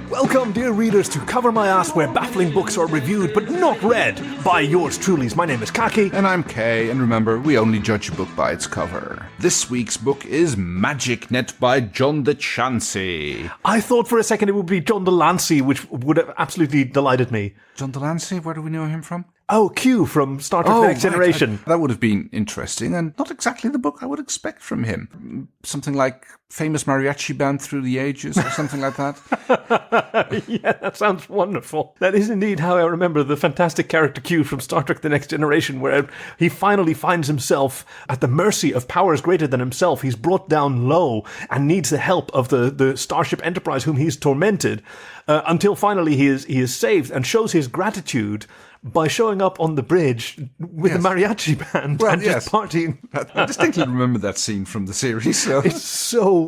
Welcome, dear readers, to Cover My Ass, where baffling books are reviewed but not read by yours truly. My name is Khaki. And I'm Kay, and remember, we only judge a book by its cover. This week's book is MagicNet by John DeChancie. I thought for a second it would be John Delancey, which would have absolutely delighted me. John Delancey, where do we know him from? Oh, Q from Star Trek The Next Generation. That would have been interesting, and not exactly the book I would expect from him. Something like Famous Mariachi Band Through the Ages, or something like that. Yeah, that sounds wonderful. That is indeed how I remember the fantastic character Q from Star Trek The Next Generation, where he finally finds himself at the mercy of powers greater than himself. He's brought down low and needs the help of the Starship Enterprise, whom he's tormented, until finally he is saved and shows his gratitude by showing up on the bridge with a mariachi band just partying. I distinctly remember that scene from the series. So.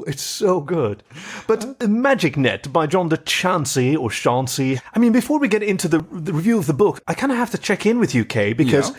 It's so good. But MagicNet by John DeChancie, or Chauncey. I mean, before we get into the review of the book, I kind of have to check in with you, Kay, because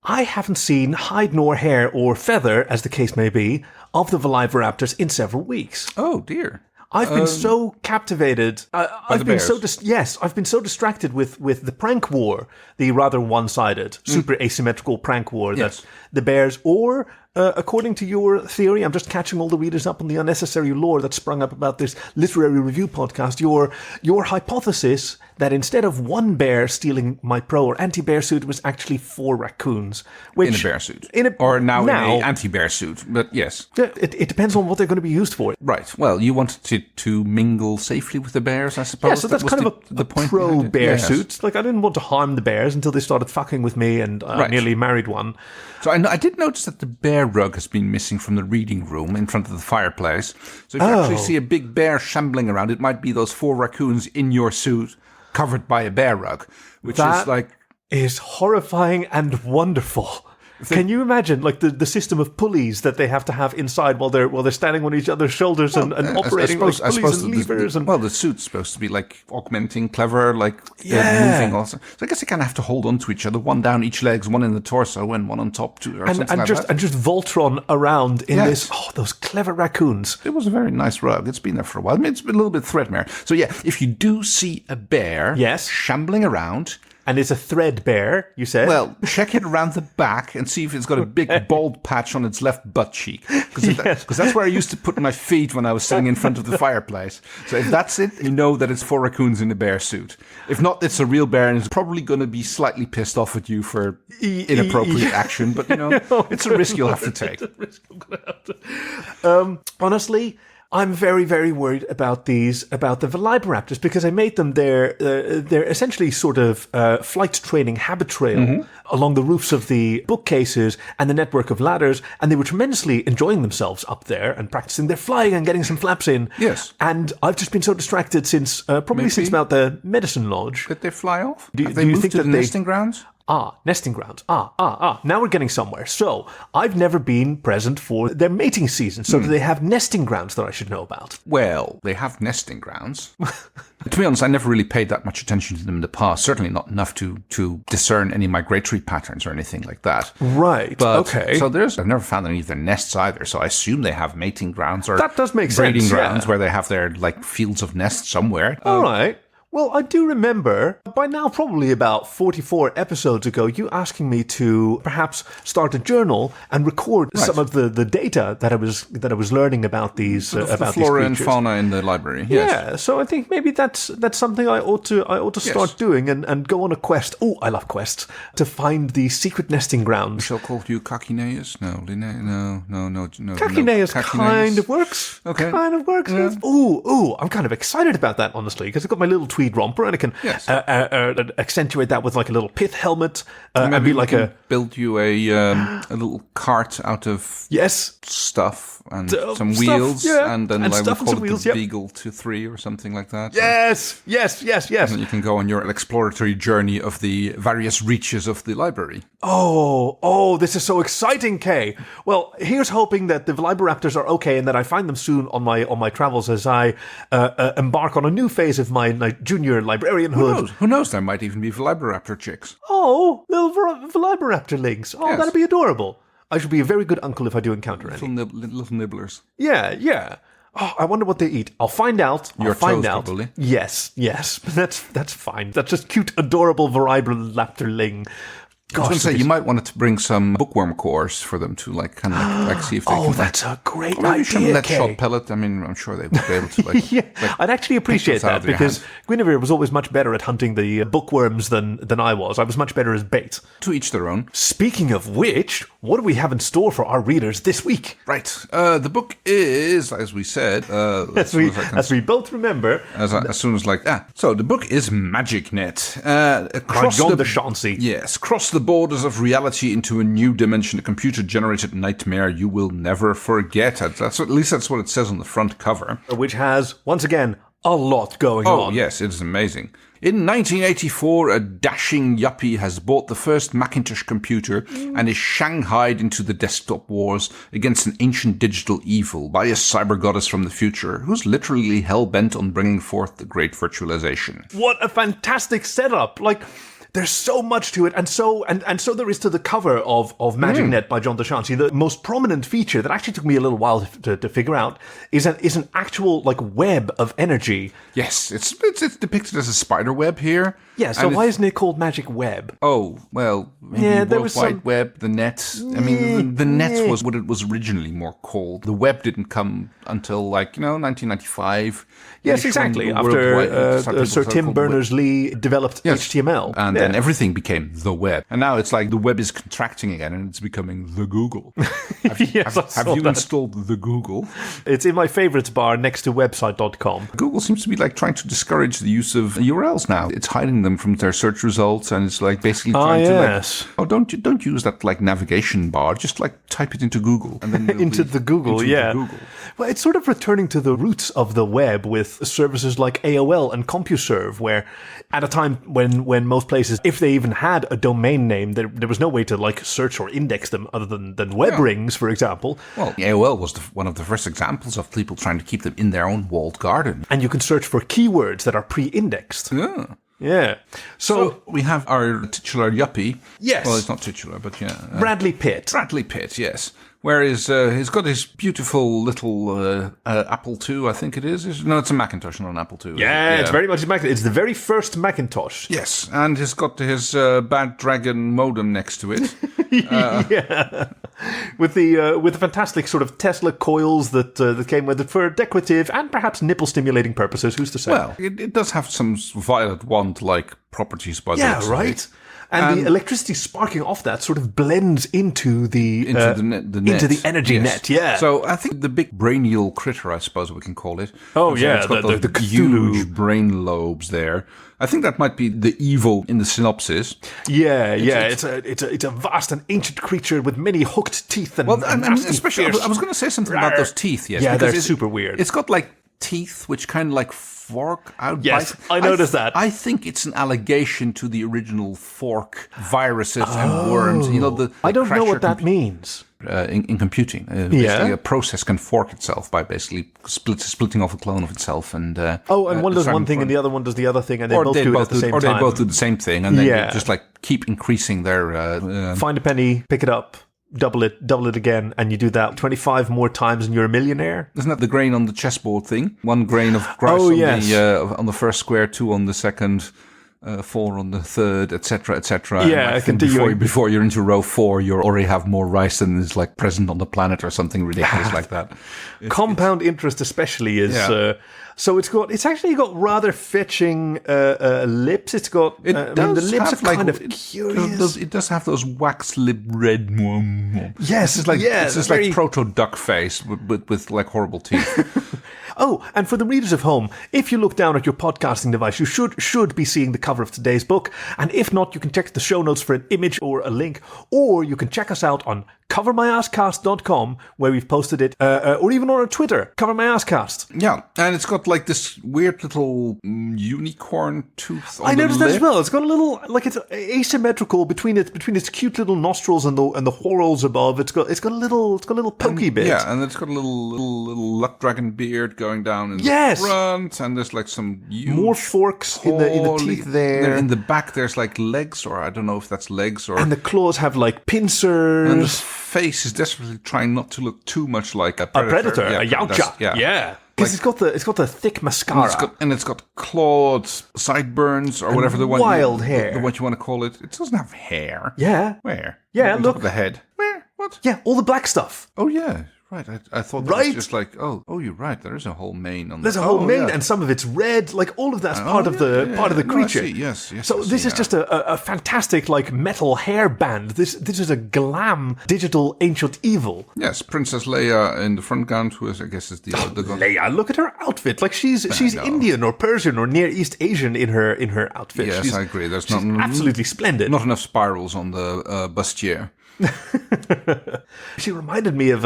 I haven't seen hide nor hair or feather, as the case may be, of the velibraraptors in several weeks. Oh, dear. I've been so captivated. I've been so distracted with the prank war, the rather one-sided, super asymmetrical prank war that the bears, or according to your theory, I'm just catching all the readers up on the unnecessary lore that sprung up about this literary review podcast. Your hypothesis that instead of one bear stealing my pro or anti-bear suit, it was actually 4 raccoons. Which, in a bear suit. Or now in an anti-bear suit, but yes. It depends on what they're going to be used for. Right. Well, you wanted to mingle safely with the bears, I suppose. Yeah, so that's kind of a pro-bear suit. Like, I didn't want to harm the bears until they started fucking with me, and I nearly married one. So I did notice that the bear rug has been missing from the reading room in front of the fireplace. So if you actually see a big bear shambling around, it might be those 4 raccoons in your suit covered by a bear rug, which is horrifying and wonderful. Can you imagine, like, the system of pulleys that they have to have inside while they're standing on each other's shoulders and operating like pulleys and levers? The suit's supposed to be like augmenting, clever, moving also. So I guess they kind of have to hold on to each other, one down each legs, one in the torso, and one on top too, or something like that. And just Voltron around in this. Oh, those clever raccoons! It was a very nice rug. It's been there for a while. I mean, it's been a little bit threadbare. So yeah, if you do see a bear, shambling around. And it's a thread bear, you said? Well, check it around the back and see if it's got a big bald patch on its left butt cheek. Because that's where I used to put my feet when I was sitting in front of the fireplace. So if that's it, you know that it's 4 raccoons in a bear suit. If not, it's a real bear and it's probably going to be slightly pissed off at you for inappropriate action. But, it's a risk you'll have to take. Honestly, I'm very, very worried about the velibraraptors, because I made them they're essentially sort of flight training habit trail along the roofs of the bookcases and the network of ladders, and they were tremendously enjoying themselves up there and practicing their flying and getting some flaps in. Yes. And I've just been so distracted since since about the medicine lodge. Did they fly off? Do you think to the nesting grounds? Nesting grounds. Now we're getting somewhere. So, I've never been present for their mating season. So, do they have nesting grounds that I should know about? Well, they have nesting grounds. To be honest, I never really paid that much attention to them in the past. Certainly not enough to discern any migratory patterns or anything like that. Right. Okay. So I've never found any of their nests either. So I assume they have mating grounds or that does make breeding sense, grounds where they have their fields of nests somewhere. All right. Well, I do remember, by now probably about 44 episodes ago, you asking me to perhaps start a journal and record some of the data that I was learning about these about the flora these and fauna in the library. Yes. Yeah, so I think maybe that's something I ought to start doing and go on a quest. Oh, I love quests to find the secret nesting grounds. Shall call you Kakineus? No, no. Kakineus kind of works. Okay, kind of works. Yeah. Ooh, I'm kind of excited about that, honestly, because I've got my little tweed romper, and I can accentuate that with like a little pith helmet, and be like build you a little cart out of stuff and some wheels, and then we'll call it the Beagle 2-3 or something like that. Yes. And then you can go on your exploratory journey of the various reaches of the library. Oh, this is so exciting, Kay. Well, here's hoping that the velibraraptors are okay and that I find them soon on my travels as I embark on a new phase of my junior librarianhood. Who knows? There might even be velibraraptor chicks. Oh, little velibraraptor links. Oh, that'd be adorable. I should be a very good uncle if I do encounter any. Little nibblers. Yeah. Oh, I wonder what they eat. I'll find out. Your find toes, out. probably. Yes. But that's fine. That's just cute, adorable velibraraptor-ling. I was going to say, you might want to bring some bookworm cores for them to kind of see if they can... Oh, that's a great idea, some lead shot pellet. I mean, I'm sure they would be able to yeah, I'd actually appreciate that because Guinevere was always much better at hunting the bookworms than I was. I was much better as bait. To each their own. Speaking of which, what do we have in store for our readers this week? Right. The book is, as we said... as we both remember. As soon as So the book is MagicNet. Across the DeChancie. Yes, cross the borders of reality into a new dimension, a computer-generated nightmare you will never forget. At least that's what it says on the front cover. Which has, once again, a lot going on. Oh, yes, it is amazing. In 1984, a dashing yuppie has bought the first Macintosh computer and is shanghaied into the desktop wars against an ancient digital evil by a cybergoddess from the future who's literally hell-bent on bringing forth the great virtualization. What a fantastic setup! There's so much to it, and so there is to the cover of MagicNet by John DeChancie. The most prominent feature that actually took me a little while to figure out is an actual web of energy. Yes, it's depicted as a spider web here. Yeah, so why isn't it called Magic Web? Oh, well, maybe there was Wide Web, the net. I mean, the net was what it was originally more called. The web didn't come until 1995. Yes, exactly. After Sir Tim Berners-Lee developed HTML. And then everything became the web. And now it's the web is contracting again and it's becoming the Google. Have you installed the Google? It's in my favorites bar next to website.com. Google seems to be trying to discourage the use of URLs now. It's hiding them from their search results and it's basically trying to don't use that navigation bar. Just type it into Google. And then into the Google. Well, it's sort of returning to the roots of the web with services like AOL and CompuServe, where at a time when most places, if they even had a domain name, there was no way to search or index them other than web rings, for example. Well, AOL was one of the first examples of people trying to keep them in their own walled garden. And you can search for keywords that are pre-indexed. Yeah. So we have our titular yuppie. Yes. Well, it's not titular, but yeah. Bradley Pitt. Bradley Pitt, yes. Where he's got his beautiful little Apple II, I think it is. No, it's a Macintosh, not an Apple II. Yeah, it's very much a Macintosh. It's the very first Macintosh. Yes, and he's got his Bad Dragon modem next to it. Yeah, with the fantastic sort of Tesla coils that came with it for decorative and perhaps nipple stimulating purposes. Who's to say? Well, it does have some violet wand-like properties by the way. Yeah, right. And the electricity sparking off that sort of blends into the net. Into the energy net, yeah. So I think the big brainial critter, I suppose we can call it. Oh, yeah, it's got the huge brain lobes there. I think that might be the evil in the synopsis. Yeah, it's a vast and ancient creature with many hooked teeth and especially I was going to say something about those teeth. Yes, yeah, they're super weird. It's got teeth which kind of fork out. Yes, I noticed that. I think it's an allegation to the original fork viruses and worms. I don't know what that means. In computing, basically a process can fork itself by basically splitting off a clone of itself, and one does one thing and the other one does the other thing, and they both do it at the same time. Or they both do the same thing, and then you just keep increasing their. Find a penny, pick it up. Double it again, and you do that 25 more times and you're a millionaire. Isn't that the grain on the chessboard thing? 1 grain of rice on the first square, 2 on the second, 4 on the third, etc., etc. Yeah, I think before you're into row 4, you already have more rice than is present on the planet or something ridiculous like that. Compound interest especially is... So it's actually got rather fetching lips. It's got the lips are kind of curious. It does have those wax lip red. Yes, it's like proto duck face with horrible teeth. Oh, and for the readers of home, if you look down at your podcasting device, you should be seeing the cover of today's book. And if not, you can check the show notes for an image or a link, or you can check us out on covermyasscast.com, where we've posted it, or even on our Twitter, covermyasscast. Yeah, and it's got this weird little unicorn tooth on I noticed that lip. as well. It's got a little, it's asymmetrical between its cute little nostrils and the whorls above. It's got a little pokey bit. Yeah, and it's got a little luck dragon beard going down in the front, and there's some huge more forks in the teeth there. In the back, there's legs, or I don't know if that's legs or. And the claws have pincers. And face is desperately trying not to look too much like a predator. A yautja. Yeah. Because it's got the thick mascara. And it's got clawed sideburns or whatever the one. Wild hair. The what you want to call it. It doesn't have hair. Yeah. Where? Yeah, on look. Top of the head. Where? What? Yeah, all the black stuff. Oh, yeah. Right, I thought that was just like, oh, you're right. There is a whole mane on. There's a whole mane, and some of it's red. Like all of that's part of the creature. Yes. So this is just a fantastic like metal hairband. This is a glam digital ancient evil. Yes, Princess Leia in the front gown, who is, I guess, is the Leia. Look at her outfit. Like she's Indian or Persian or Near East Asian in her outfit. Yes, I agree. There's not absolutely splendid. Not enough spirals on the bustier. She reminded me of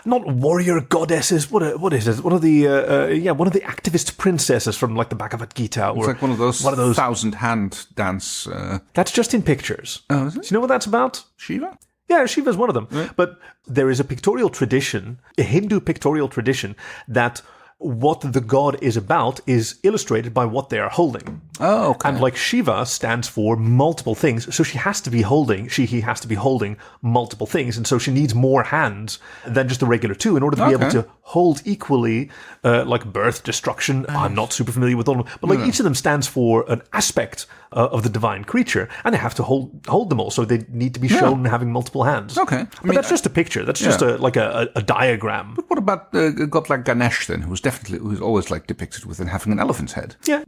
not warrior goddesses. What is it? One of the activist princesses from like the Bhagavad Gita. Or it's like one of those 1,000 hand dance. That's just in pictures. Oh, is it? Do you know what that's about? Shiva? Yeah, Shiva's one of them. Yeah. But there is a pictorial tradition, a Hindu pictorial tradition, that what the god is about is illustrated by what they are holding. Oh, okay. And like Shiva stands for multiple things, so he has to be holding multiple things, and so she needs more hands than just the regular two in order to be able to hold equally, like birth, destruction. I'm not super familiar with all of them, but like each of them stands for an aspect of the divine creature, and they have to hold them all, so they need to be shown having multiple hands. Okay. But that's just a picture. That's just a diagram. But what about a god like Ganesh then, who's always like depicted with having an elephant's head? Yeah.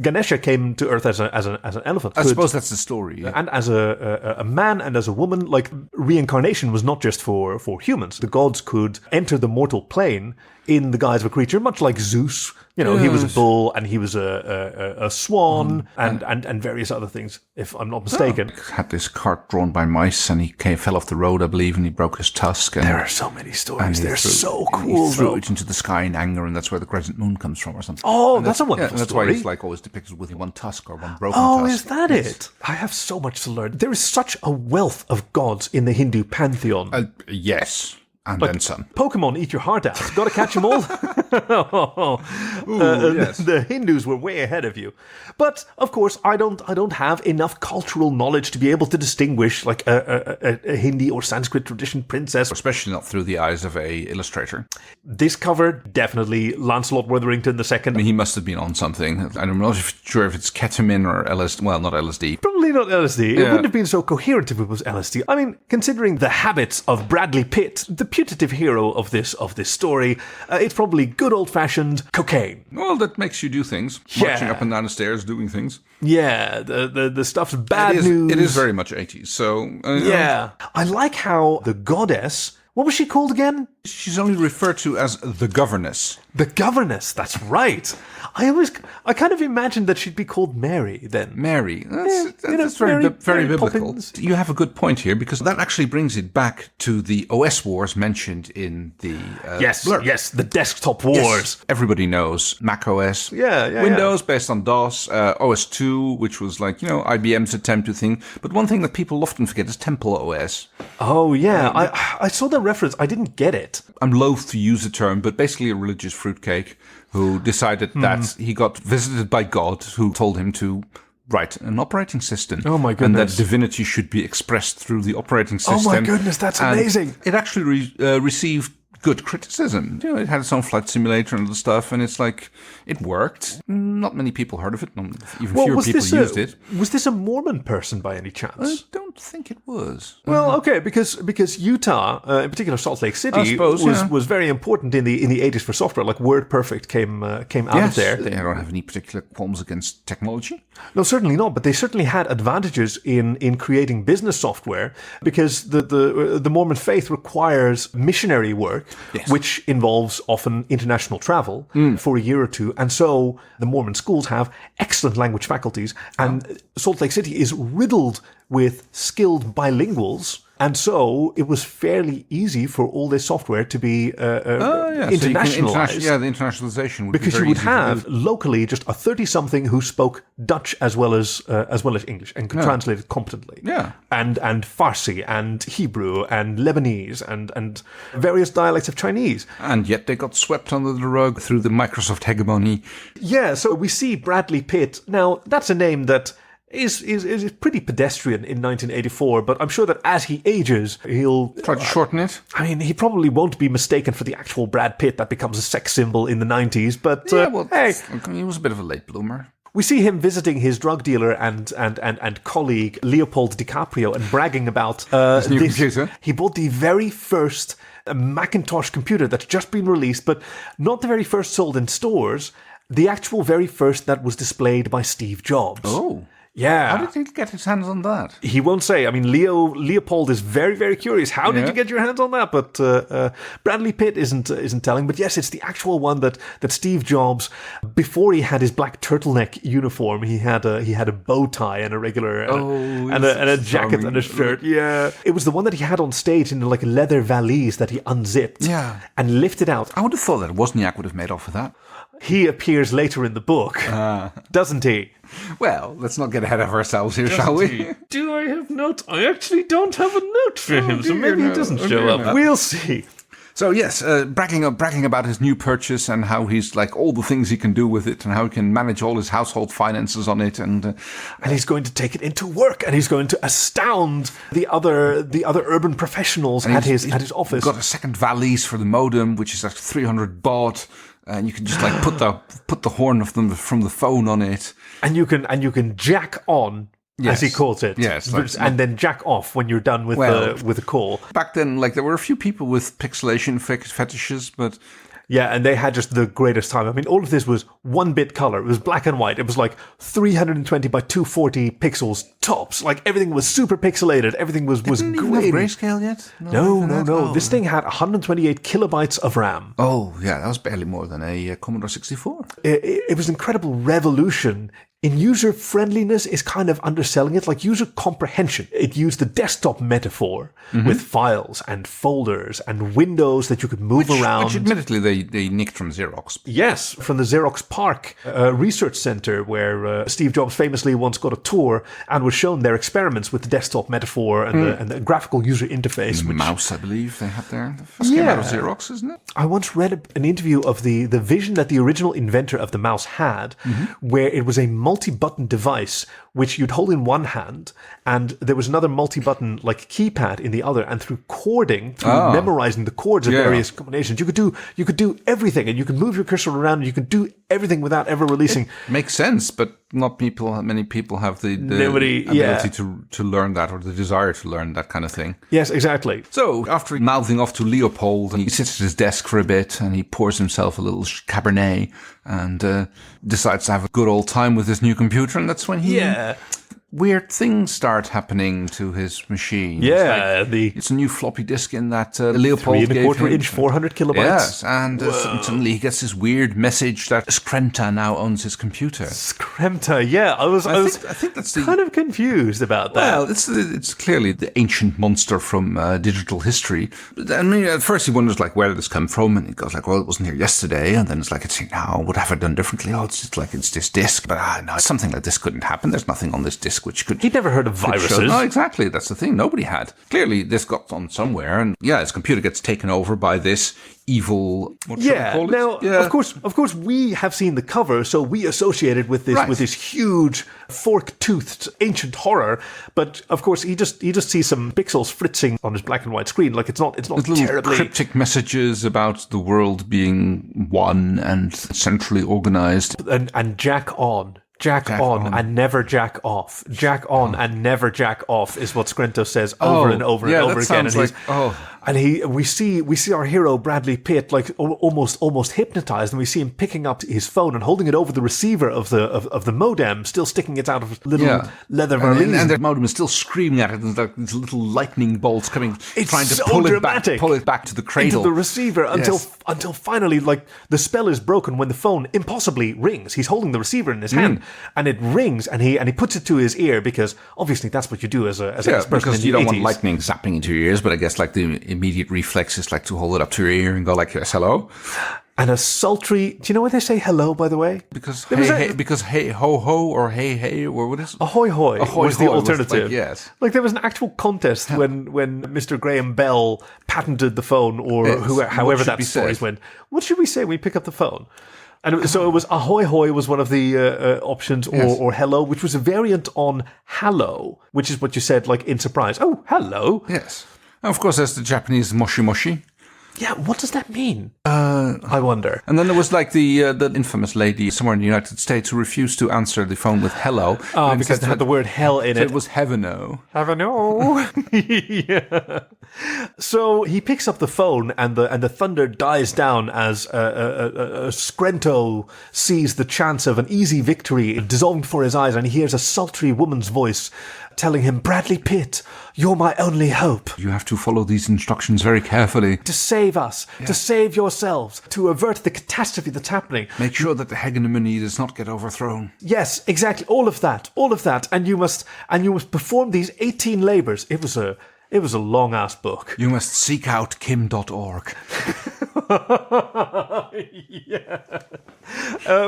Ganesha came to Earth as an elephant. I suppose that's the story. Yeah. And as a man and as a woman, like reincarnation was not just for humans. The gods could enter the mortal plane in the guise of a creature, much like Zeus. You know, he was a bull and he was a swan and various other things, if I'm not mistaken. Had this cart drawn by mice and he fell off the road, I believe, and he broke his tusk. And there are so many stories. They're so cool. He threw it into the sky in anger, and that's where the crescent moon comes from or something. Oh, that's a wonderful that's story. why he's like always depicted with one tusk or one broken tusk. Oh, is that it? I have so much to learn. There is such a wealth of gods in the Hindu pantheon. Yes. And then some. Pokemon eat your heart out. Got to catch them all. Yes. The Hindus were way ahead of you. But of course, I don't have enough cultural knowledge to be able to distinguish like a Hindi or Sanskrit tradition princess, especially not through the eyes of a illustrator. This cover definitely Lancelot Witherington II. I mean, he must have been on something. I'm not sure if it's ketamine or LSD. Well, not LSD. Probably not LSD. It wouldn't have been so coherent if it was LSD. I mean, considering the habits of Bradley Pitt, the putative hero of this story, it's probably good old-fashioned cocaine. Well, that makes you do things. Marching up and down the stairs, doing things. Yeah, the stuff's bad news. It is very much 80s, so... yeah. I like how the goddess... What was she called again? She's only referred to as the governess. The governess, that's right. I kind of imagined that she'd be called Mary then. Mary. That's very biblical. Poppins. You have a good point here, because that actually brings it back to the OS wars mentioned in the blurb. Yes, the desktop wars. Yes. Everybody knows Mac OS. Windows based on DOS, OS2, which was like, IBM's attempt to think. But one thing that people often forget is Temple OS. Oh, yeah. I saw the reference. I didn't get it. I'm loath to use the term, but basically a religious fruitcake who decided that he got visited by God, who told him to write an operating system. Oh my goodness. And that divinity should be expressed through the operating system. Oh my goodness, that's amazing. It actually received good criticism. It had its own flight simulator and other stuff, and it's like, it worked. Not many people heard of it. Even fewer people used it. Was this a Mormon person by any chance? I don't think it was. Well, okay, because Utah, in particular Salt Lake City, was very important in the 80s for software. Like WordPerfect came out of there. They don't have any particular qualms against technology. No, certainly not. But they certainly had advantages in creating business software, because the Mormon faith requires missionary work. Yes. Which involves often international travel for a year or two. And so the Mormon schools have excellent language faculties. And Salt Lake City is riddled with skilled bilinguals. And so it was fairly easy for all this software to be internationalized. So the internationalization would because be very you would easy have locally just a 30-something who spoke Dutch as well as English and could translate it competently. Yeah. And Farsi and Hebrew and Lebanese and various dialects of Chinese. And yet they got swept under the rug through the Microsoft hegemony. Yeah, so we see Bradley Pitt. Now, that's a name that is pretty pedestrian in 1984, but I'm sure that as he ages, he'll try to shorten it. I mean, he probably won't be mistaken for the actual Brad Pitt that becomes a sex symbol in the 90s, but hey. He was a bit of a late bloomer. We see him visiting his drug dealer and colleague Leopold DiCaprio and bragging about his new computer. He bought the very first Macintosh computer that's just been released, but not the very first sold in stores. The actual very first that was displayed by Steve Jobs. Oh. Yeah. How did he get his hands on that? He won't say. I mean, Leopold is very, very curious. How did you get your hands on that? But Bradley Pitt isn't telling. But yes, it's the actual one that Steve Jobs, before he had his black turtleneck uniform, he had a bow tie and a regular and a jacket and a shirt. Yeah, it was the one that he had on stage in like a leather valise that he unzipped and lifted out. I would have thought that Wozniak would have made off with that. He appears later in the book, doesn't he? Well, let's not get ahead of ourselves here, shall we? Do I have notes? I actually don't have a note for him, so maybe he doesn't show up. We'll see. So yes, bragging about his new purchase and how he's like all the things he can do with it and how he can manage all his household finances on it, and he's going to take it into work and he's going to astound the other urban professionals at his office. Got a second valise for the modem, which is like 300 baht. And you can just like put the horn of them from the phone on it, and you can jack on, as he calls it, and then jack off when you're done with the call. Back then, like there were a few people with pixelation fetishes, but. Yeah, and they had just the greatest time. I mean, all of this was 1-bit color. It was black and white. It was like 320 by 240 pixels tops. Like everything was super pixelated. Everything was great. Didn't even have grayscale yet? No. This thing had 128 kilobytes of RAM. Oh, yeah, that was barely more than a Commodore 64. It was an incredible revolution. In user friendliness is kind of underselling it, like user comprehension. It used the desktop metaphor with files and folders and windows that you could move around. Which admittedly they nicked from Xerox. Yes, from the Xerox PARC research center where Steve Jobs famously once got a tour and was shown their experiments with the desktop metaphor and the graphical user interface. The mouse, I believe, they had there. That came out of Xerox, isn't it? I once read an interview of the vision that the original inventor of the mouse had, where it was a multi-button device which you'd hold in one hand, and there was another multi-button like keypad in the other, and through chording, through memorizing the chords of various combinations, you could do everything, and you could move your cursor around, and you could do everything without ever releasing. It makes sense, but many people have the ability to learn that, or the desire to learn that kind of thing. Yes, exactly. So after mouthing off to Leopold, and he sits at his desk for a bit, and he pours himself a little Cabernet, and decides to have a good old time with his new computer, and that's when weird things start happening to his machine. Yeah, it's a new floppy disk in that Leopold 3¼ inch, 400 kilobytes. Yes, and suddenly he gets this weird message that Skrenta now owns his computer. Skrenta, yeah, I think that's kind of confused about that. Well, it's clearly the ancient monster from digital history. I mean, at first he wonders like where did this come from, and he goes like, well, it wasn't here yesterday, and then it's like, it's now, what have I done differently? Oh, it's just like it's this disk, but no, something like this couldn't happen. There's nothing on this disk which could. He'd never heard of viruses. No, exactly. That's the thing. Nobody had. Clearly, this got on somewhere, and his computer gets taken over by this evil. What should I call it? Now, of course, we have seen the cover, so we associated with this huge fork-toothed ancient horror. But of course, he just sees some pixels fritzing on his black and white screen. Like it's not terribly cryptic messages about the world being one and centrally organized, and jack on. Jack on and never jack off. Jack on and never jack off is what Skrenta says over and over and over again. And we see our hero Bradley Pitt like almost hypnotized, and we see him picking up his phone and holding it over the receiver of the modem, still sticking it out of little leather valise. And the modem is still screaming at it, and like these little lightning bolts coming, trying to pull it back to the cradle, into the receiver until finally, like the spell is broken when the phone impossibly rings. He's holding the receiver in his hand, and it rings, and he puts it to his ear because obviously that's what you do as a person because in the you don't 80s. Want lightning zapping into your ears, but I guess like the immediate reflex is like to hold it up to your ear and go like, yes, hello. And a sultry. Do you know why they say hello, by the way? Because hey ho ho or hey or what is it? Ahoy hoy was the alternative. Yes, like there was an actual contest when Mr. Graham Bell patented the phone, or however that story went. What should we say when we pick up the phone? And so it was ahoy hoy was one of the options, or hello, which was a variant on hallo, which is what you said, like in surprise. Oh, hello. Yes. And of course, there's the Japanese moshi moshi. Yeah, what does that mean? I wonder. And then there was like the infamous lady somewhere in the United States who refused to answer the phone with hello. Because it had the word hell in it. It was heaveno. Heaveno. Yeah. So he picks up the phone and the thunder dies down as Skrento sees the chance of an easy victory dissolving before his eyes, and he hears a sultry woman's voice telling him, Bradley Pitt, you're my only hope. You have to follow these instructions very carefully. To save us, to save yourselves, to avert the catastrophe that's happening. Make sure that the hegemony does not get overthrown. Yes, exactly. All of that. And you must perform these 18 labors. It was a long-ass book. You must seek out kim.org. Yeah.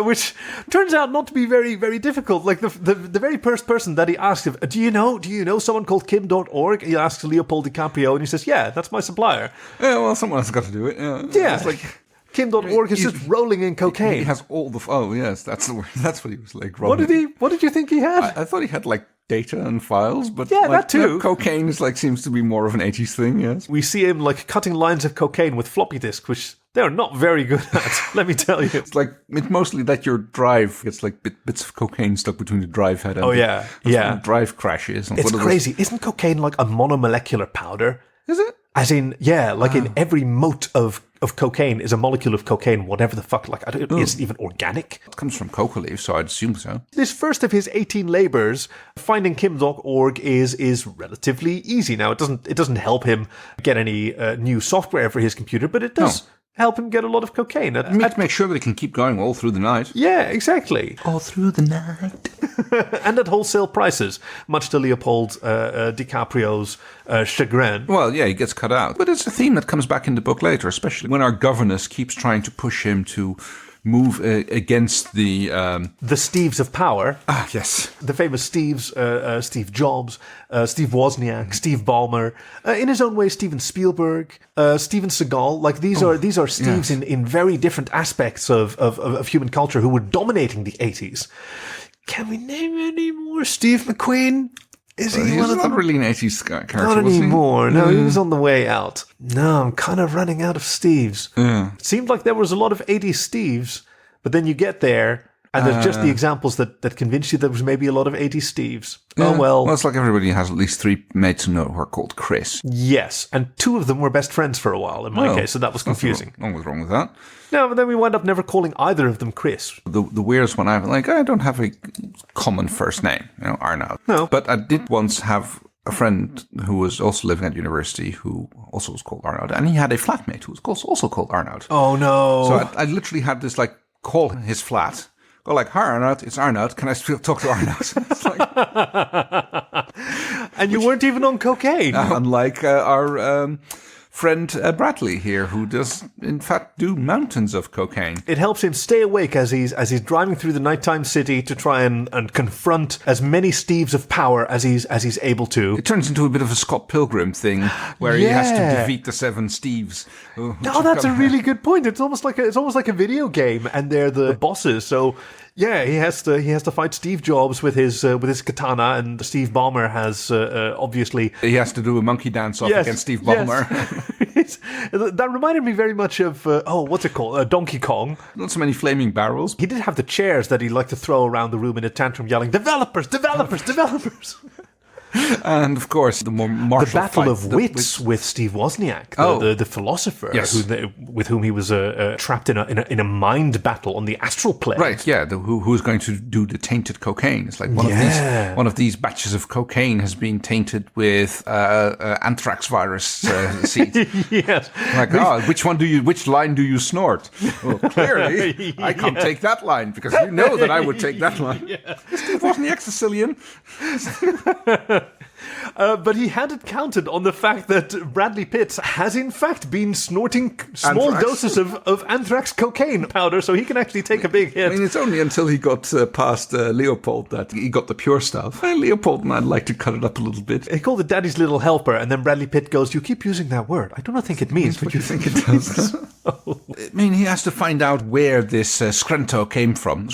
Which turns out not to be very, very difficult. Like the very first person that he asked him, do you know someone called kim.org? He asks Leopold DiCaprio, and he says, yeah, that's my supplier. Yeah, well, someone has got to do it. Yeah. It's like kim.org is just rolling in cocaine. He has all the... Oh, yes, that's the word. That's what he was like. What did you think he had? I thought he had like data and files, but yeah, that too. Cocaine is seems to be more of an 80s thing. Yes, we see him cutting lines of cocaine with floppy disks, which they're not very good at. Let me tell you, it's mostly that your drive gets bits of cocaine stuck between the drive head. And yeah. The drive crashes. It's crazy. Isn't cocaine like a monomolecular powder? Is it? As in, in every mote of cocaine is a molecule of cocaine, whatever the fuck, it's even organic. It comes from coca leaves, so I'd assume so. This first of his 18 labors, finding kim.org is relatively easy. Now, it doesn't help him get any new software for his computer, but it does help him get a lot of cocaine. Make sure that he can keep going all through the night. Yeah, exactly. All through the night. And at wholesale prices, much to Leopold DiCaprio's chagrin. Well, yeah, he gets cut out. But it's a theme that comes back in the book later, especially when our governess keeps trying to push him to move against the Steves of power. Ah, yes. The famous Steves, Steve Jobs, Steve Wozniak, Steve Ballmer, in his own way, Steven Spielberg, Steven Seagal. These are Steves in very different aspects of human culture who were dominating the 80s. Can we name any more? Steve McQueen? Is he one of them? Not really an 80s character, not anymore. No, he was on the way out. No, I'm kind of running out of Steves. Yeah. It seemed like there was a lot of 80s Steves, but then you get there, and there's just the examples that convince you there was maybe a lot of 80s Steves. Yeah. Oh, well. Well, it's like everybody has at least 3 mates who are called Chris. Yes, and 2 of them were best friends for a while, in my case, so that was confusing. Nothing wrong with that. No, but then we wind up never calling either of them Chris. The weirdest one, I don't have a common first name, Arnoud. No. But I did once have a friend who was also living at university who also was called Arnoud, and he had a flatmate who was also called Arnoud. Oh, no. So I literally had this, call his flat, go hi Arnoud, it's Arnoud, can I still talk to Arnoud? It's and you weren't even on cocaine. Unlike our friend Bradley here, who does in fact do mountains of cocaine. It helps him stay awake as he's driving through the nighttime city to try and confront as many Steves of power as he's able to. It turns into a bit of a Scott Pilgrim thing where he has to defeat the 7 Steves. No, that's a really good point. It's almost like a video game, and they're the bosses. So yeah, he has to fight Steve Jobs with his katana, and Steve Ballmer has obviously he has to do a monkey dance off against Steve Ballmer. Yes. That reminded me very much of what's it called? Donkey Kong. Not so many flaming barrels. He did have the chairs that he liked to throw around the room in a tantrum, yelling, "Developers, developers, developers!" And of course, the more martial the battle of wits with Steve Wozniak, the philosopher, with whom he was trapped in a mind battle on the astral plane. Right, yeah. Who's going to do the tainted cocaine? It's like one of these batches of cocaine has been tainted with anthrax virus seed. Yes. Which line do you snort? Well, clearly, I can't take that line because you know that I would take that line. Steve Wozniak's Sicilian. But he hadn't counted on the fact that Bradley Pitt has in fact been snorting small doses of anthrax cocaine powder, so he can actually take a big hit. I mean, it's only until he got past Leopold that he got the pure stuff. Leopold and I'd like to cut it up a little bit. He called it Daddy's Little Helper, and then Bradley Pitt goes, "You keep using that word. I do not think it means what you think it does." I mean, he has to find out where this Skrenta came from.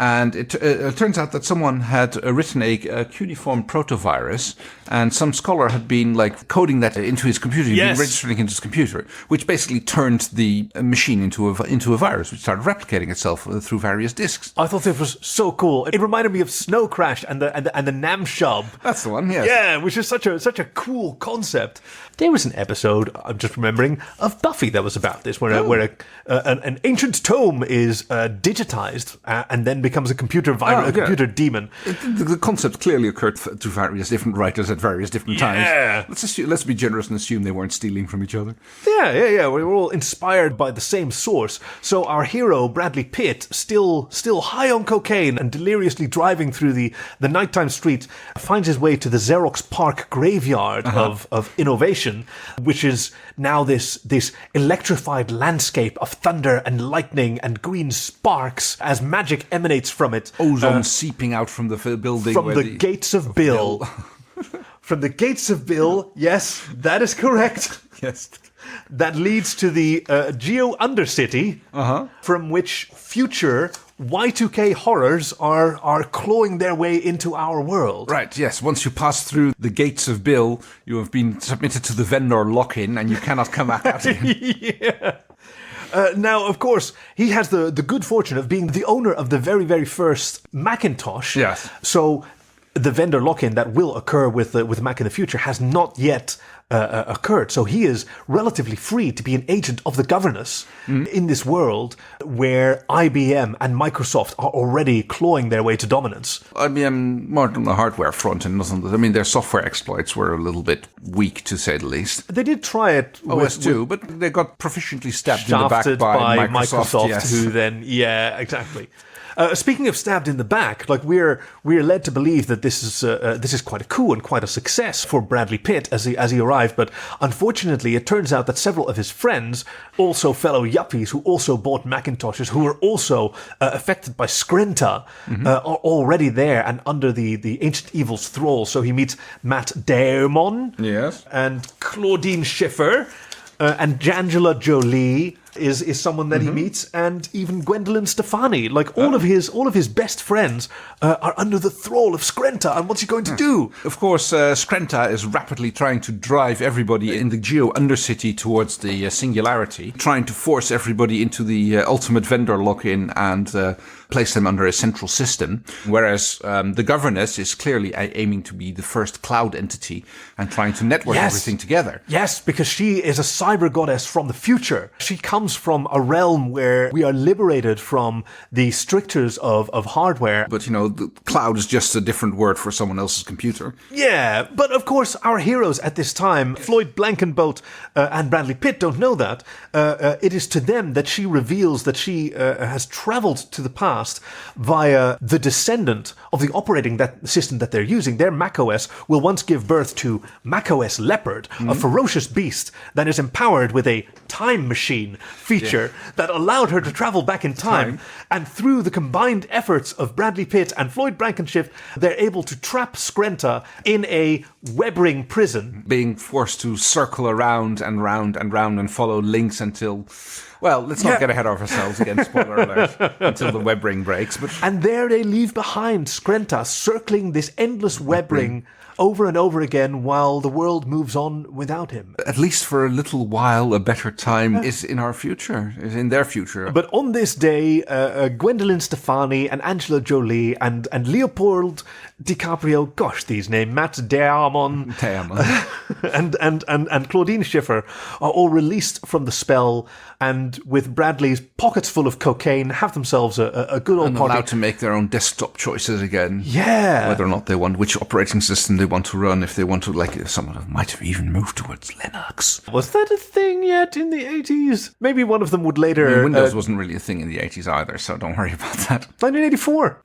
And it turns out that someone had written a cuneiform protovirus, and some scholar had been coding that into his computer, been registering into his computer, which basically turned the machine into a virus, which started replicating itself through various disks. I thought this was so cool. It reminded me of Snow Crash and the Namshub. That's the one, yes. Yeah, which is such a cool concept. There was an episode, I'm just remembering, of Buffy that was about this, where an ancient tome is digitized and then becomes a computer virus, computer demon. The concept clearly occurred to various different writers at various different times. Let's be generous and assume they weren't stealing from each other. Yeah. We were all inspired by the same source. So our hero, Bradley Pitt, still high on cocaine and deliriously driving through the nighttime streets, finds his way to the Xerox PARC graveyard of innovation, which is now this electrified landscape of thunder and lightning and green sparks as magic emanates from it. Ozone seeping out from the building. From the gates of Bill. From the gates of Bill, yes, that is correct. Yes. That leads to the Geo Undercity, from which future Y2K horrors are clawing their way into our world. Right, yes. Once you pass through the gates of Bill, you have been submitted to the vendor lock-in and you cannot come back out again. Now, of course, he has the good fortune of being the owner of the very, very first Macintosh. Yes. So the vendor lock-in that will occur with Mac in the future has not yet occurred. So he is relatively free to be an agent of the governess in this world where IBM and Microsoft are already clawing their way to dominance. IBM more on the hardware front, and their software exploits were a little bit weak, to say the least. They did try it OS2, but they got proficiently stabbed in the back by Microsoft. Yes. Who then, exactly. Speaking of stabbed in the back, we're led to believe that this is quite a coup and quite a success for Bradley Pitt as he arrived. But unfortunately, it turns out that several of his friends, also fellow yuppies who also bought Macintoshes, who were also affected by Skrenta, are already there and under the ancient evil's thrall. So he meets Matt Damon, and Claudine Schiffer, and Jangela Jolie is someone that he meets, and even Gwendolyn Stefani. All of his best friends are under the thrall of Skrenta, and what's he going to do? Of course, Skrenta is rapidly trying to drive everybody in the Geo Undercity towards the singularity, trying to force everybody into the ultimate vendor lock-in and place them under a central system, whereas the governess is clearly aiming to be the first cloud entity and trying to network everything together. Yes, because she is a cybergoddess from the future. She comes from a realm where we are liberated from the strictures of hardware. But, the cloud is just a different word for someone else's computer. Yeah, but of course our heroes at this time, Floyd Blankenboat and Bradley Pitt, don't know that. It is to them that she reveals that she has traveled to the past via the descendant of the operating system that they're using. Their macOS will once give birth to macOS Leopard, a ferocious beast that is empowered with a time machine feature that allowed her to travel back in time. And through the combined efforts of Bradley Pitt and Floyd Blankenship, they're able to trap Skrenta in a web ring prison. Being forced to circle around and round and round and follow links until... Well, let's not get ahead of ourselves again, spoiler alert, until the web ring breaks. And there they leave behind Skrenta circling this endless web ring over and over again while the world moves on without him. At least for a little while, a better time is in our future, is in their future. But on this day, Gwendolyn Stefani and Angela Jolie and Leopold DiCaprio, gosh, these names, Matt Damon, and Claudine Schiffer are all released from the spell, and with Bradley's pockets full of cocaine, have themselves a good old party. Allowed to make their own desktop choices again. Yeah. Whether or not they want, which operating system they want to run, if they want to, some of them might have even moved towards Linux. Was that a thing yet in the 80s? Maybe one of them would later... Windows wasn't really a thing in the 80s either, so don't worry about that. 1984,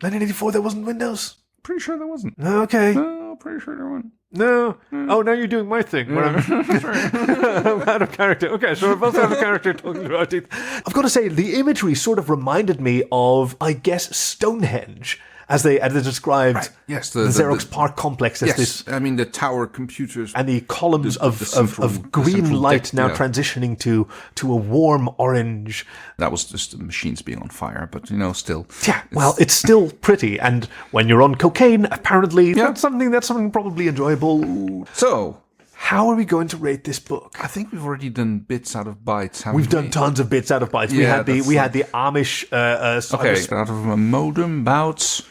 there wasn't Windows. Pretty sure there wasn't. Okay. No, pretty sure there wasn't. No. Oh, now you're doing my thing. Where I'm out of character. Okay, so we're both out of character talking about it. I've got to say, the imagery sort of reminded me of, I guess, Stonehenge. as they described. Right. Yes, the Xerox PARC complex as this. I mean the tower computers and the columns of green light now transitioning to a warm orange. That was just the machines being on fire, but still. Yeah, well, it's still pretty, and when you're on cocaine, apparently that's something probably enjoyable. So, how are we going to rate this book? I think we've already done bits out of bytes, haven't We've done tons of bits out of bytes. We had the Amish out of a modem, bouts.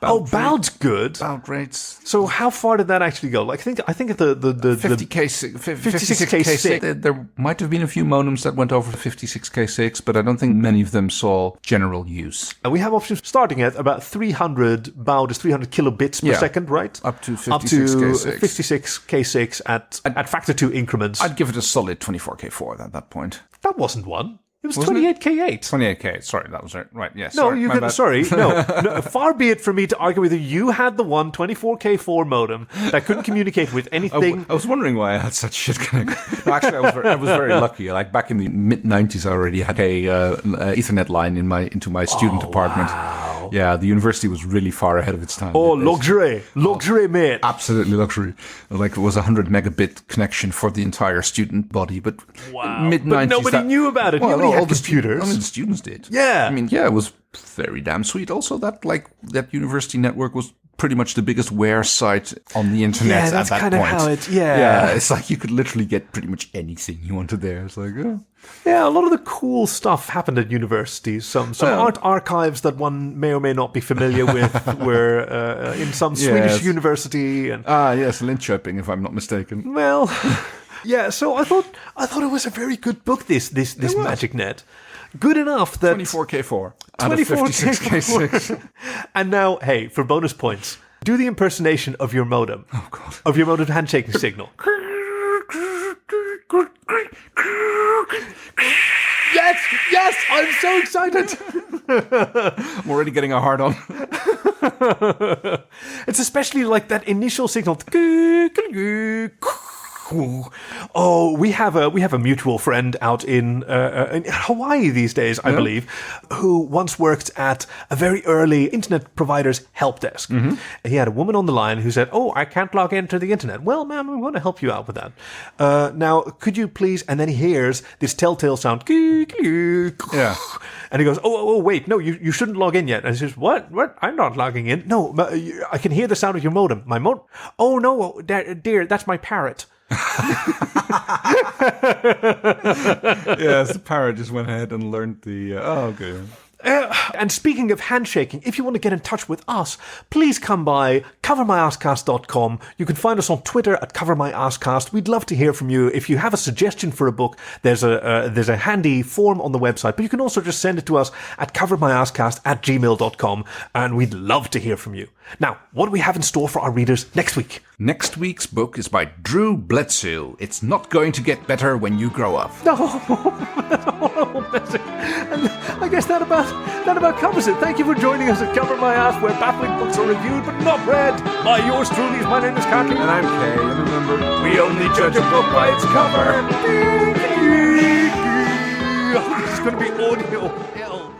Boud's good. Boud rates. So how far did that actually go? Like I think the 56K6. There might have been a few modems that went over 56K6, but I don't think many of them saw general use. And we have options starting at about 300 baud is 300 kilobits per second, right? Up to 56K6. 56K6 at factor 2 increments. I'd give it a solid 24K4 at that point. That wasn't one. It was 28K8. 28K8. Sorry, that was it. Right, yes. No, no. Far be it from me to argue with you. You had the 24K4 modem that couldn't communicate with anything. I was wondering why I had such shit connect. No, actually, I was very lucky. Like back in the mid-90s, I already had a Ethernet line into my student apartment. Wow. Yeah, the university was really far ahead of its time. Oh, luxury, mate. Absolutely luxury. Like it was 100 megabit connection for the entire student body, but mid-90s. But nobody knew about it. Well, all the computers. The students did. Yeah. I mean, it was very damn sweet. Also, that university network was pretty much the biggest wear site on the internet at that point. Yeah, that's kind of how it. Yeah, it's like you could literally get pretty much anything you wanted there. It's like, yeah, a lot of the cool stuff happened at universities. Some art archives that one may or may not be familiar with were in some Swedish university. And yes, Linköping, if I'm not mistaken. Well, yeah. So I thought it was a very good book. This MagicNet. Good enough that 24K4 out of 56K6. And now, hey, for bonus points, do the impersonation of your modem. Oh God! Of your modem handshaking signal. Yes! I'm so excited. I'm already getting a hard on. It's especially like that initial signal. Oh, we have a mutual friend out in Hawaii these days, I believe, who once worked at a very early internet provider's help desk. Mm-hmm. He had a woman on the line who said, "Oh, I can't log into the internet." "Well, ma'am, we want to help you out with that. Now, could you please?" And then he hears this telltale sound. Yeah. And he goes, "Oh, wait, no, you shouldn't log in yet." And he says, "What? I'm not logging in. No, I can hear the sound of your modem. My modem. Oh no, dear, that's my parrot." Yes, the parrot just went ahead and learned the. Okay. And speaking of handshaking, if you want to get in touch with us, please come by covermyasscast.com. You can find us on Twitter at covermyasscast. We'd love to hear from you. If you have a suggestion for a book, there's a handy form on the website, but you can also just send it to us at covermyasscast@gmail.com, and we'd love to hear from you. Now, what do we have in store for our readers next week? Next week's book is by Drew Bledsoe. It's Not Going to Get Better When You Grow Up. No, and I guess that about covers it. Thank you for joining us at Cover My Ass, where baffling books are reviewed but not read by yours truly. My name is Khaki. And I'm Kay. And remember, we only judge a book by its cover. This is going to be audio hell.